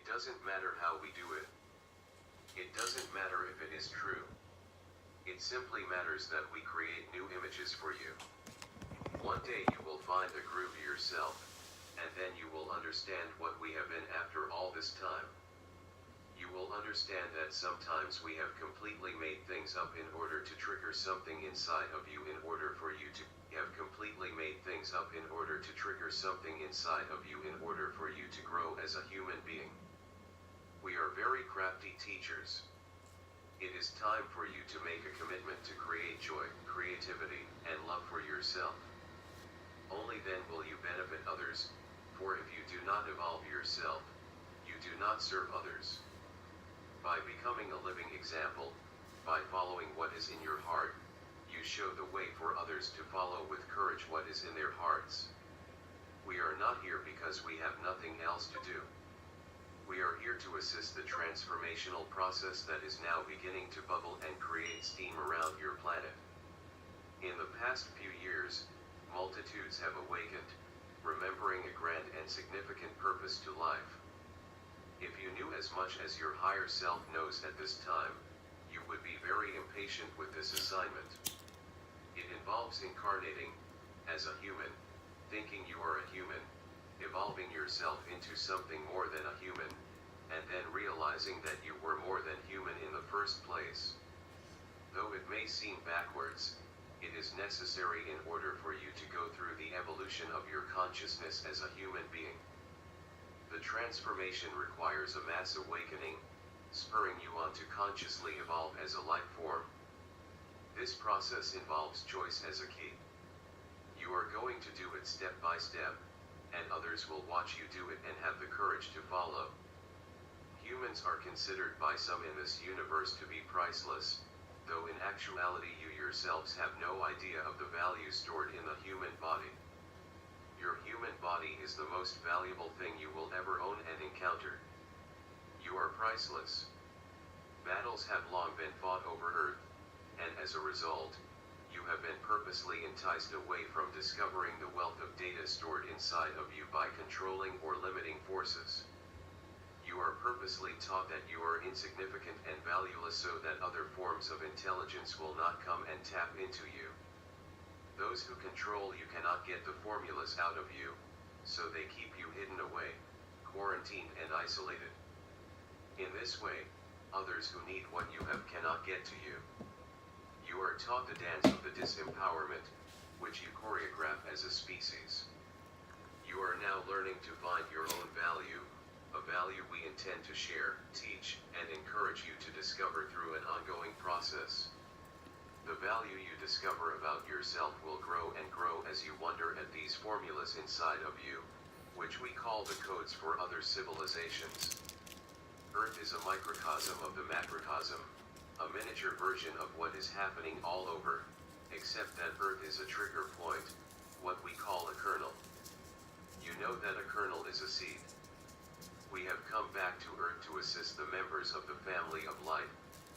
doesn't matter how we do it. It doesn't matter if it is true. It simply matters that we create new images for you. One day you will find the groove yourself, and then you will understand what we have been after all this time. You will understand that sometimes we have completely made things up in order to trigger something inside of you in order for you to have completely made things up in order to trigger something inside of you in order for you to grow as a human being. We are very crafty teachers. It is time for you to make a commitment to create joy, creativity, and love for yourself. Only then will you benefit others, for if you do not evolve yourself, you do not serve others. By becoming a living example, by following what is in your heart, you show the way for others to follow with courage what is in their hearts. We are not here because we have nothing else to do. We are here to assist the transformational process that is now beginning to bubble and create steam around your planet. In the past few years, multitudes have awakened, remembering a grand and significant purpose to life. If you knew as much as your higher self knows at this time, you would be very impatient with this assignment. It involves incarnating, as a human, thinking you are a human, evolving yourself into something more than a human, and then realizing that you were more than human in the first place. Though it may seem backwards, it is necessary in order for you to go through the evolution of your consciousness as a human being. The transformation requires a mass awakening, spurring you on to consciously evolve as a life form. This process involves choice as a key. You are going to do it step by step, and others will watch you do it and have the courage to follow. Humans are considered by some in this universe to be priceless, though in actuality you yourselves have no idea of the value stored in the human body. Your human body is the most valuable thing you will ever own and encounter. You are priceless. Battles have long been fought over Earth, and as a result, you have been purposely enticed away from discovering the wealth of data stored inside of you by controlling or limiting forces. You are purposely taught that you are insignificant and valueless so that other forms of intelligence will not come and tap into you. Those who control you cannot get the formulas out of you, so they keep you hidden away, quarantined and isolated. In this way, others who need what you have cannot get to you. You are taught the dance of the disempowerment, which you choreograph as a species. You are now learning to find your own value, a value we intend to share, teach, and encourage you to discover through an ongoing process. The value you discover about yourself will grow and grow as you wonder at these formulas inside of you, which we call the codes for other civilizations. Earth is a microcosm of the macrocosm, a miniature version of what is happening all over, except that Earth is a trigger point, what we call a kernel. You know that a kernel is a seed. We have come back to Earth to assist the members of the family of light,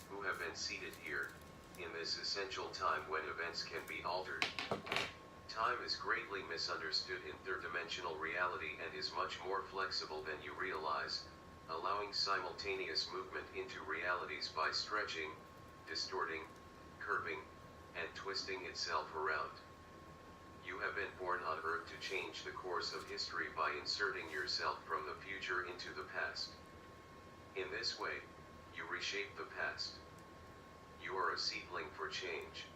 who have been seated here, in this essential time when events can be altered. Time is greatly misunderstood in third-dimensional reality and is much more flexible than you realize, allowing simultaneous movement into realities by stretching, distorting, curving, and twisting itself around. You have been born on Earth to change the course of history by inserting yourself from the future into the past. In this way, you reshape the past. You are a seedling for change.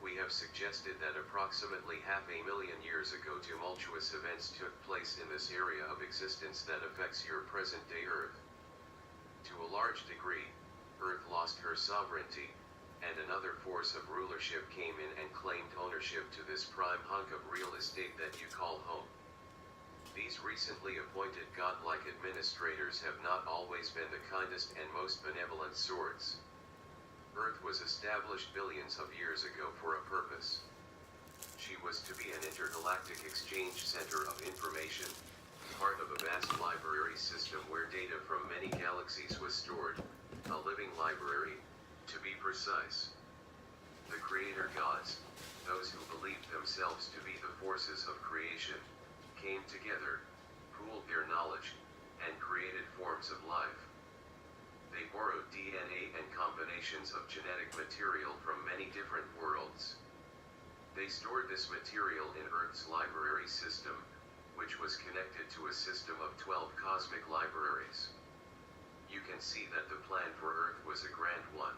We have suggested that approximately 500,000 years ago tumultuous events took place in this area of existence that affects your present-day Earth. To a large degree, Earth lost her sovereignty, and another force of rulership came in and claimed ownership to this prime hunk of real estate that you call home. These recently appointed godlike administrators have not always been the kindest and most benevolent sorts. Earth was established billions of years ago for a purpose. She was to be an intergalactic exchange center of information, part of a vast library system where data from many galaxies was stored, a living library, to be precise. The creator gods, those who believed themselves to be the forces of creation, came together, pooled their knowledge, and created forms combinations of genetic material from many different worlds. They stored this material in Earth's library system, which was connected to a system of 12 cosmic libraries. You can see that the plan for Earth was a grand one.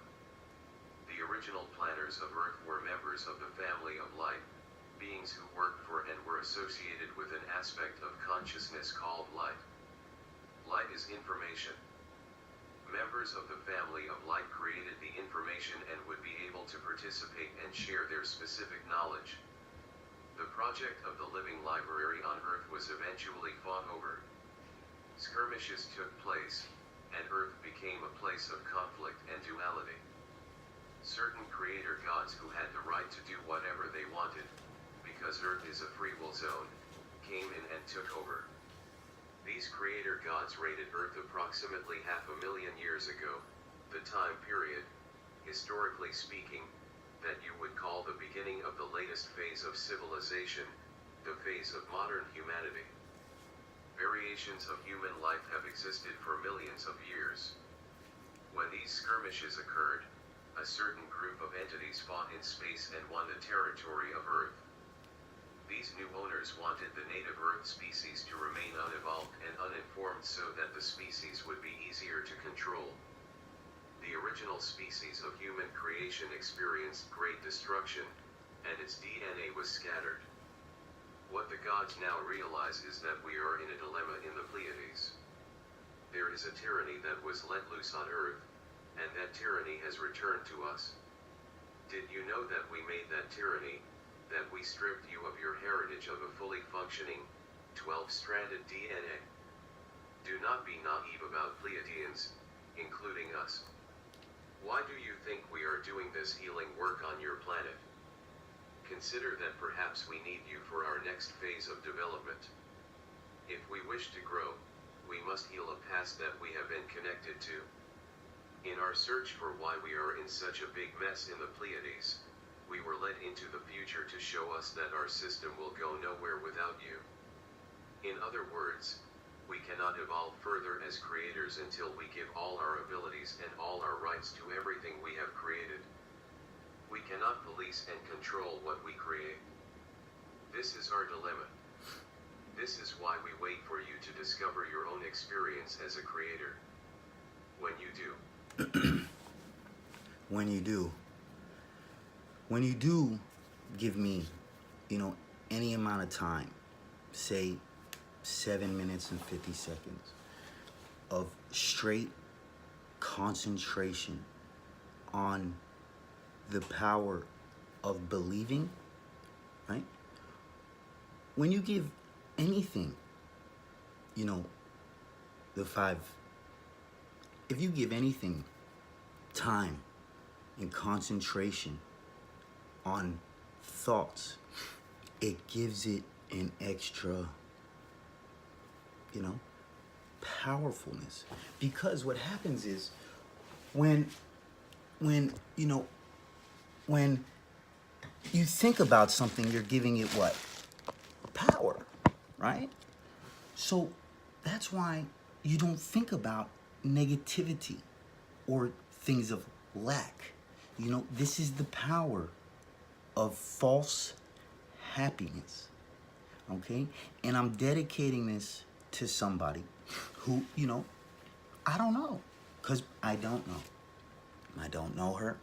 The original planners of Earth were members of the family of light, beings who worked for and were associated with an aspect of consciousness called light. Light is information. Members of the family of light created the information and would be able to participate and share their specific knowledge. The project of the living library on Earth was eventually fought over. Skirmishes took place, and Earth became a place of conflict and duality. Certain creator gods who had the right to do whatever they wanted, because Earth is a free will zone, came in and took over. These creator gods raided Earth approximately 500,000 years ago, the time period, historically speaking, that you would call the beginning of the latest phase of civilization, the phase of modern humanity. Variations of human life have existed for millions of years. When these skirmishes occurred, a certain group of entities fought in space and won the territory of Earth. These new owners wanted the native Earth species to remain unevolved and uninformed so that the species would be easier to control. The original species of human creation experienced great destruction, and its DNA was scattered. What the gods now realize is that we are in a dilemma in the Pleiades. There is a tyranny that was let loose on Earth, and that tyranny has returned to us. Did you know that we made that tyranny, that we stripped you of your heritage of a fully functioning, 12-stranded DNA? Do not be naive about Pleiadians, including us. Why do you think we are doing this healing work on your planet? Consider that perhaps we need you for our next phase of development. If we wish to grow, we must heal a past that we have been connected to. In our search for why we are in such a big mess in the Pleiades, we were led into the future to show us that our system will go nowhere without you. In other words, we cannot evolve further as creators until we give all our abilities and all our rights to everything we have created. We cannot police and control what we create. This is our dilemma. This is why we wait for you to discover your own experience as a creator. When you do, when you do give me, any amount of time, say 7 minutes and 50 seconds of straight concentration on the power of believing, right? When you give anything, if you give anything time and concentration on thoughts, it gives it an extra, powerfulness. Because what happens is when you think about something, you're giving it what? Power, right? So that's why you don't think about negativity or things of lack. This is the power of false happiness, okay? And I'm dedicating this to somebody who, I don't know, because I don't know. I don't know her,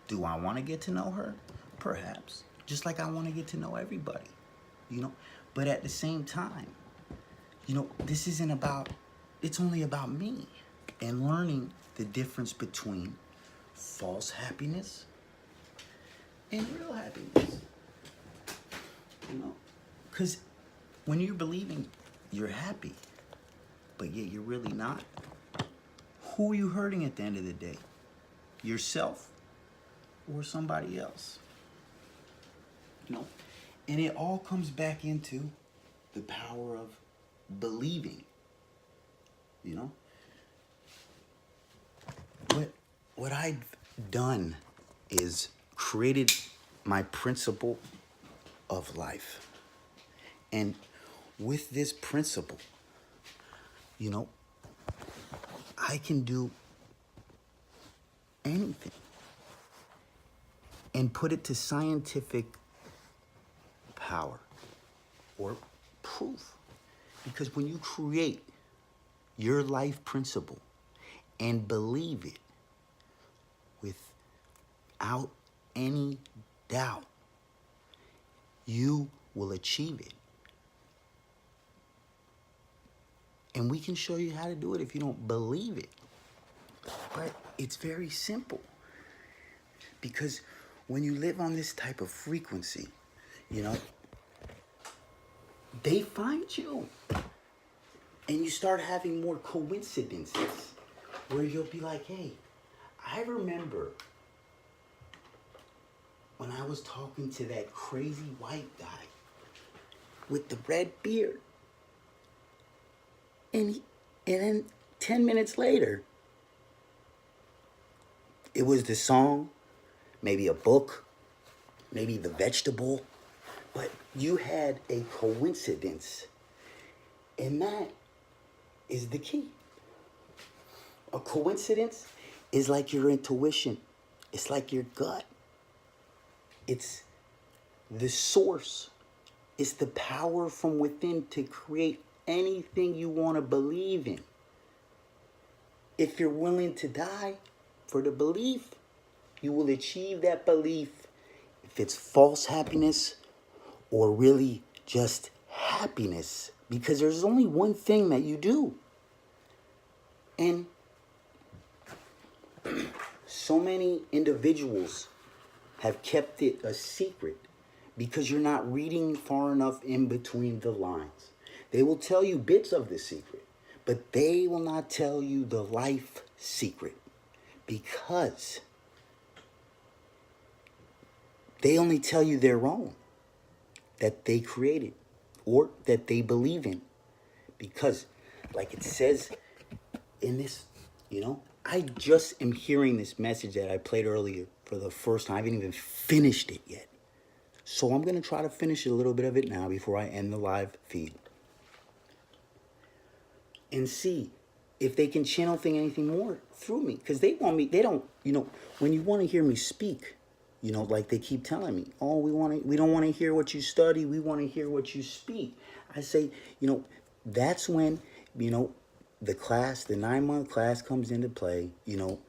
Do I want to get to know her? Perhaps. Just like I want to get to know everybody, But at the same time, this isn't about, it's only about me and learning the difference between false happiness and real happiness. Because when you're believing you're happy, but yet you're really not, who are you hurting at the end of the day? Yourself or somebody else? And it all comes back into the power of believing. What I've done is created my principle of life. And with this principle, I can do anything and put it to scientific power or proof. Because when you create your life principle and believe it without any doubt, you will achieve it. And we can show you how to do it if you don't believe it. But it's very simple. Because when you live on this type of frequency, you know, they find you. And you start having more coincidences where you'll be like, hey, I remember when I was talking to that crazy white guy with the red beard. And then 10 minutes later, it was the song, maybe a book, maybe the vegetable, but you had a coincidence. And that is the key. A coincidence is like your intuition. It's like your gut. It's the source. It's the power from within to create anything you want to believe in. If you're willing to die for the belief, you will achieve that belief. If it's false happiness or really just happiness, because there's only one thing that you do. And so many individuals have kept it a secret because you're not reading far enough in between the lines. They will tell you bits of the secret, but they will not tell you the life secret because they only tell you their own that they created or that they believe in. Because, like it says in this, you know, I just am hearing this message that I played earlier for the first time. I haven't even finished it yet. So I'm going to try to finish a little bit of it now before I end the live feed. And see if they can channel anything more through me. Because they want me, they don't, you know, when you want to hear me speak, you know, like they keep telling me, oh, we don't want to hear what you study. We want to hear what you speak. I say, you know, that's when, you know, the class, the 9-month class comes into play, you know,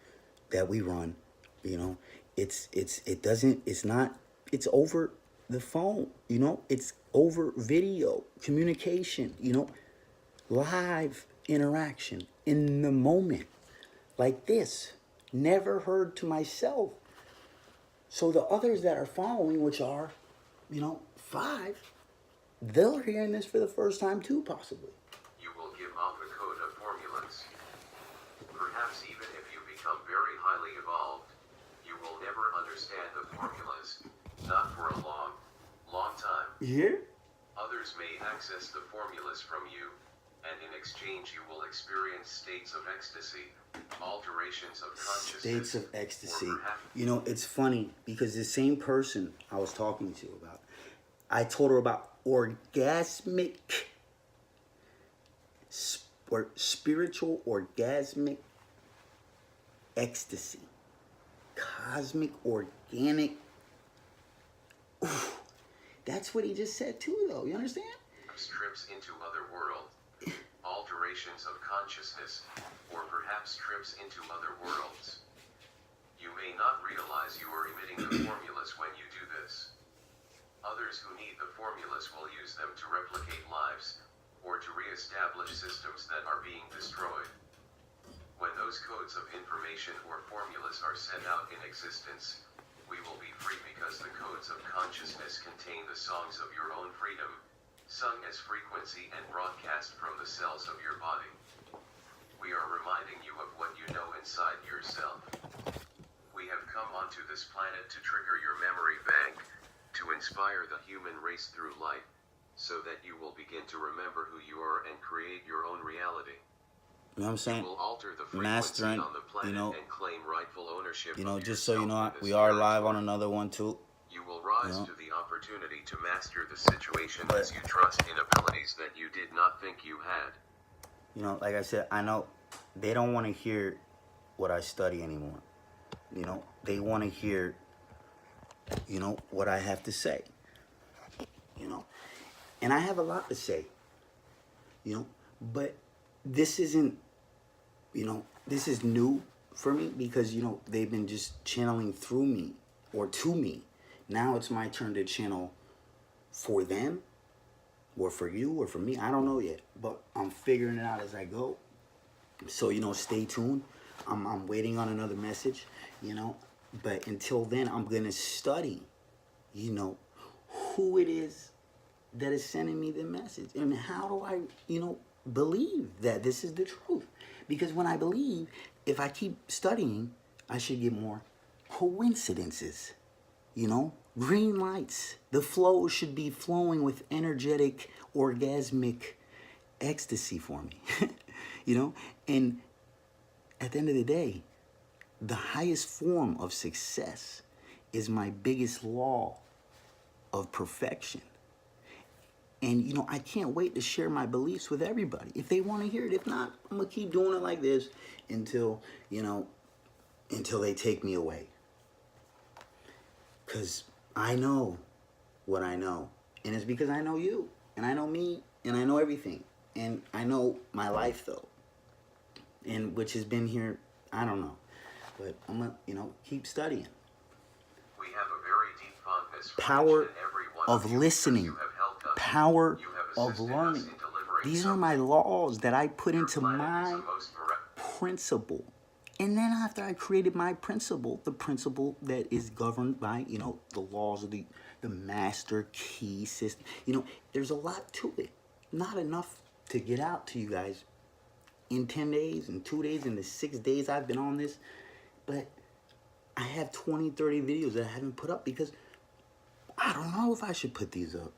that we run, you know, it's over the phone, you know, it's over video communication, you know, live interaction in the moment like this, never heard to myself. So the others that are following, which are, you know, 5, they're hearing this for the first time too, possibly. You will give off a code of formulas. Perhaps even if you become very highly evolved, you will never understand the formulas, not for a long, long time. You hear? Others may access the formulas from you, and in exchange you will experience states of ecstasy, alterations of consciousness. States of ecstasy. You know, it's funny because the same person I was talking to about, I told her about orgasmic or spiritual orgasmic ecstasy. Cosmic organic. Oof. That's what he just said too, though. You understand? Trips into other worlds, alterations of consciousness, or perhaps trips into other worlds. You may not realize you are emitting the formulas when you do this. Others who need the formulas will use them to replicate lives, or to re-establish systems that are being destroyed. When those codes of information or formulas are set out in existence, we will be free because the codes of consciousness contain the songs of your own freedom, sung as frequency and broadcast from the cells of your body. We are reminding you of what you know inside yourself. We have come onto this planet to trigger your memory bank, to inspire the human race through life, so that you will begin to remember who you are and create your own reality. You know what I'm saying? You will alter the frequency Mastering, on the planet, you know, and claim rightful ownership. You know, of just so you know, yourself in we this are live on territory. another one too. You will rise Yeah. to the opportunity to master the situation as you trust in abilities that you did not think you had. You know, like I said, I know they don't want to hear what I study anymore. You know, they want to hear, you know, what I have to say. You know, and I have a lot to say. You know, but this isn't, you know, this is new for me because, you know, they've been just channeling through me or to me. Now it's my turn to channel for them or for you or for me. I don't know yet, but I'm figuring it out as I go. So, you know, stay tuned. I'm waiting on another message, you know, but until then, I'm going to study, you know, who it is that is sending me the message and how do I, you know, believe that this is the truth. Because when I believe, if I keep studying, I should get more coincidences, you know, green lights. The flow should be flowing with energetic, orgasmic ecstasy for me, you know, and at the end of the day, the highest form of success is my biggest law of perfection. And, you know, I can't wait to share my beliefs with everybody. If they want to hear it, if not, I'm going to keep doing it like this until, you know, until they take me away. Because I know what I know. And it's because I know you. And I know me. And I know everything. And I know my life, though. And which has been here, I don't know. But I'm going to, you know, keep studying. We have a very deep fondness for Power each and every one of you listening. because you have helped us. Power You have of assisted us learning. in delivering These are my something. laws that I put Your into planet is my the most principle. And then after I created my principle, the principle that is governed by, you know, the laws of the master key system, you know, there's a lot to it. Not enough to get out to you guys in 10 days, in 2 days, in the 6 days I've been on this. But I have 20, 30 videos that I haven't put up because I don't know if I should put these up.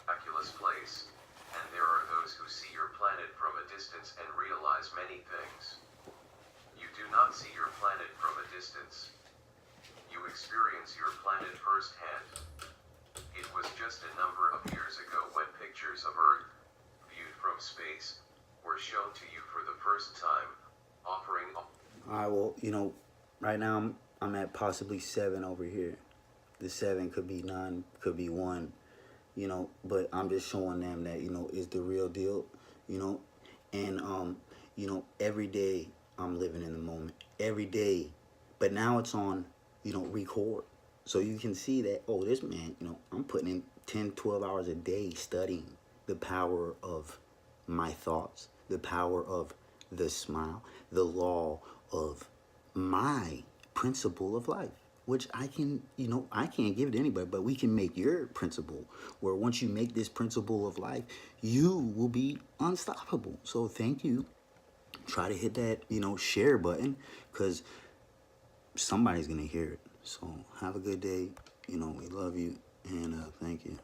miraculous place, and there are those who see your planet from a distance and realize many things. You do not see your planet from a distance. You experience your planet firsthand. It was just a number of years ago when pictures of Earth, viewed from space, were shown to you for the first time, offering... I will, you know, right now I'm at possibly 7 over here. The 7 could be 9, could be 1, you know, but I'm just showing them that, you know, it's the real deal, you know, and, you know, every day I'm living in the moment, every day, but now it's on, you know, record, so you can see that, oh, this man, you know, I'm putting in 10, 12 hours a day studying the power of my thoughts, the power of the smile, the law of my principle of life, which I can, you know, I can't give it to anybody, but we can make your principle, where once you make this principle of life, you will be unstoppable. So thank you. Try to hit that, you know, share button, because somebody's going to hear it. So have a good day. You know, we love you, and thank you.